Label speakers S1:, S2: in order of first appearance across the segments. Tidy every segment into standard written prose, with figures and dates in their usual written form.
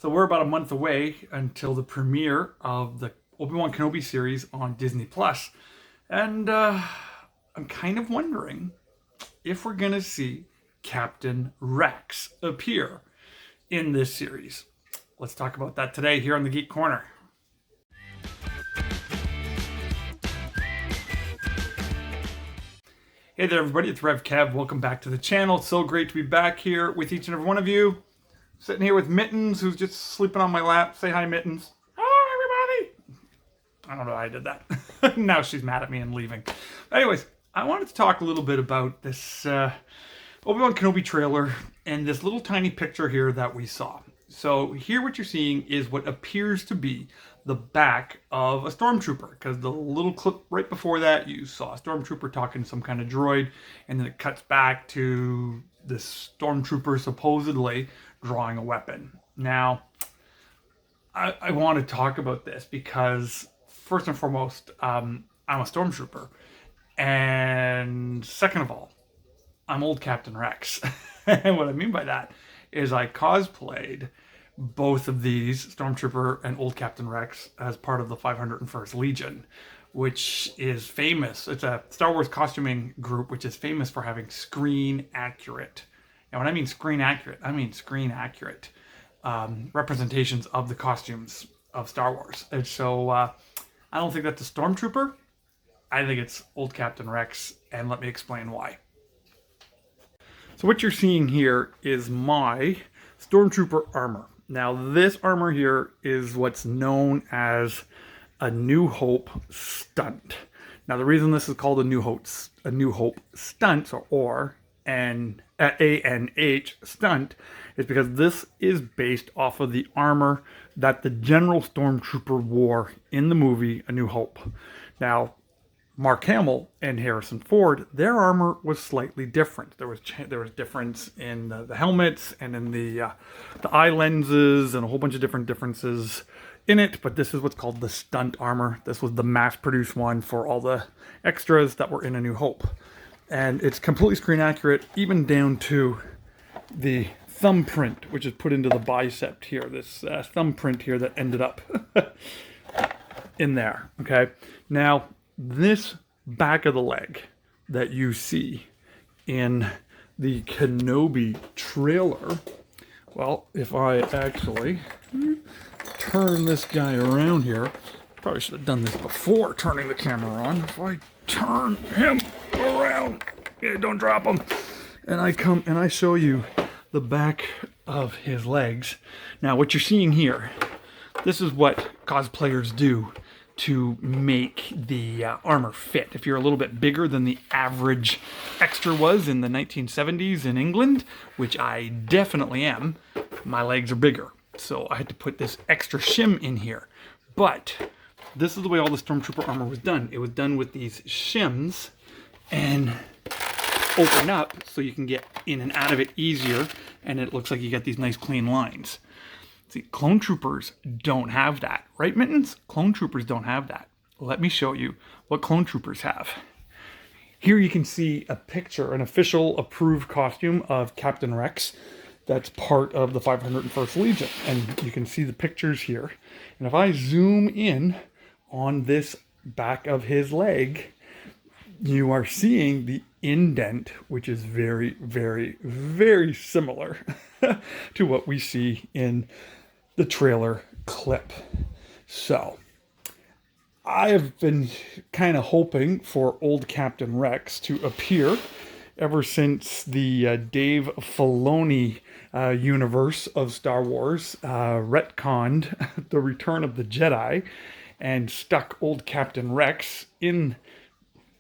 S1: So we're about a month away until the premiere of the Obi-Wan Kenobi series on Disney Plus, and I'm kind of wondering if we're gonna see Captain Rex appear in this series. Let's talk about that today here on the Geek Corner. Hey there, everybody. It's Rev Kev. Welcome back to the channel. It's so great to be back here with each and every one of you. Sitting here with Mittens, who's just sleeping on my lap. Say hi, Mittens. Hello, everybody. I don't know how I did that. Now she's mad at me and leaving. Anyways, I wanted to talk a little bit about this Obi-Wan Kenobi trailer and this little tiny picture here that we saw. So here what you're seeing is what appears to be the back of a stormtrooper, because the little clip right before that you saw a stormtrooper talking to some kind of droid, and then it cuts back to this stormtrooper supposedly drawing a weapon. Now, I want to talk about this because first and foremost, I'm a stormtrooper, and second of all, I'm old Captain Rex. And what I mean by that is I cosplayed both of these, Stormtrooper and Old Captain Rex, as part of the 501st Legion, which is famous. It's a Star Wars costuming group which is famous for having screen accurate. And when I mean screen accurate, I mean screen accurate representations of the costumes of Star Wars. And so I don't think that's a Stormtrooper. I think it's Old Captain Rex, and let me explain why. So what you're seeing here is my Stormtrooper armor. Now this armor here is what's known as a New Hope stunt. Now the reason this is called a New Hope stunt, or an ANH stunt, is because this is based off of the armor that the General Stormtrooper wore in the movie A New Hope. Now, Mark Hamill and Harrison Ford, their armor was slightly different. There was difference in the helmets and in the eye lenses and a whole bunch of different differences in it. But this is what's called the stunt armor. This was the mass-produced one for all the extras that were in A New Hope, and it's completely screen accurate, even down to the thumbprint, which is put into the bicep here. This thumbprint here that ended up in there. Okay, now, this back of the leg that you see in the Kenobi trailer, well, if I actually turn this guy around here, probably should have done this before turning the camera on. If I turn him around, yeah, don't drop him, and I come and I show you the back of his legs. Now, what you're seeing here, this is what cosplayers do to make the armor fit. If you're a little bit bigger than the average extra was in the 1970s in England, which I definitely am, my legs are bigger. So I had to put this extra shim in here. But this is the way all the Stormtrooper armor was done. It was done with these shims and open up so you can get in and out of it easier, and it looks like you get these nice clean lines. See, clone troopers don't have that, right, Mittens? Clone troopers don't have that. Let me show you what clone troopers have. Here you can see a picture, an official approved costume of Captain Rex that's part of the 501st Legion. And you can see the pictures here. And if I zoom in on this back of his leg, you are seeing the indent, which is very, very, very similar to what we see in the trailer clip. So I have been kind of hoping for Old Captain Rex to appear ever since the Dave Filoni universe of Star Wars retconned The Return of the Jedi and stuck Old Captain Rex in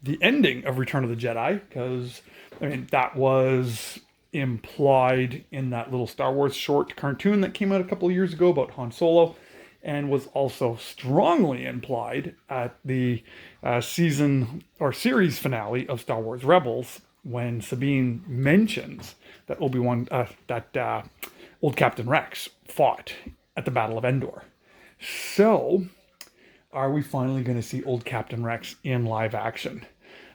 S1: the ending of Return of the Jedi, because I mean that was implied in that little Star Wars short cartoon that came out a couple of years ago about Han Solo, and was also strongly implied at the season or series finale of Star Wars Rebels, when Sabine mentions that Old Captain Rex fought at the Battle of Endor. So, are we finally going to see Old Captain Rex in live action?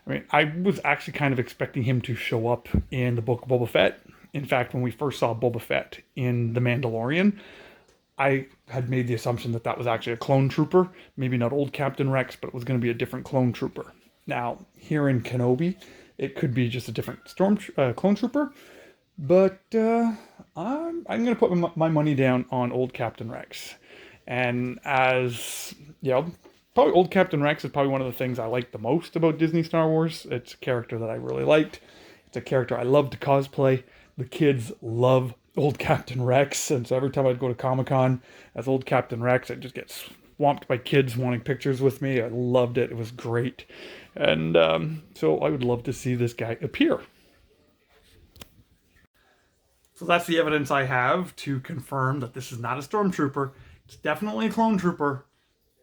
S1: I mean, I was actually kind of expecting him to show up in the Book of Boba Fett. In fact, when we first saw Boba Fett in The Mandalorian, I had made the assumption that that was actually a clone trooper, maybe not old Captain Rex, but it was going to be a different clone trooper. Now, here in Kenobi, it could be just a different clone trooper, but I'm going to put my money down on old Captain Rex. And as, you know, probably old Captain Rex is probably one of the things I like the most about Disney Star Wars. It's a character that I really liked. It's a character I love to cosplay. The kids love old Captain Rex, and so every time I'd go to Comic-Con as old Captain Rex, I'd just get swamped by kids wanting pictures with me. I loved it. It was great. And so I would love to see this guy appear. So that's the evidence I have to confirm that this is not a stormtrooper. It's definitely a clone trooper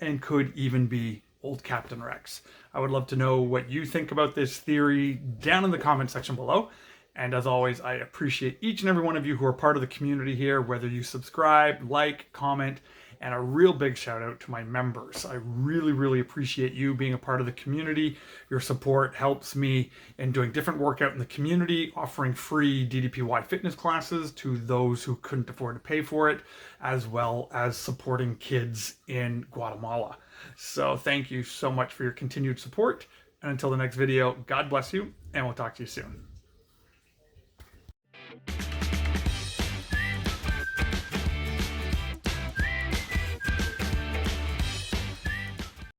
S1: and could even be old Captain Rex. I would love to know what you think about this theory down in the comment section below. And as always, I appreciate each and every one of you who are part of the community here, whether you subscribe, like, comment, and a real big shout out to my members. I really, really appreciate you being a part of the community. Your support helps me in doing different workout in the community, offering free DDPY fitness classes to those who couldn't afford to pay for it, as well as supporting kids in Guatemala. So thank you so much for your continued support. And until the next video, God bless you, and we'll talk to you soon.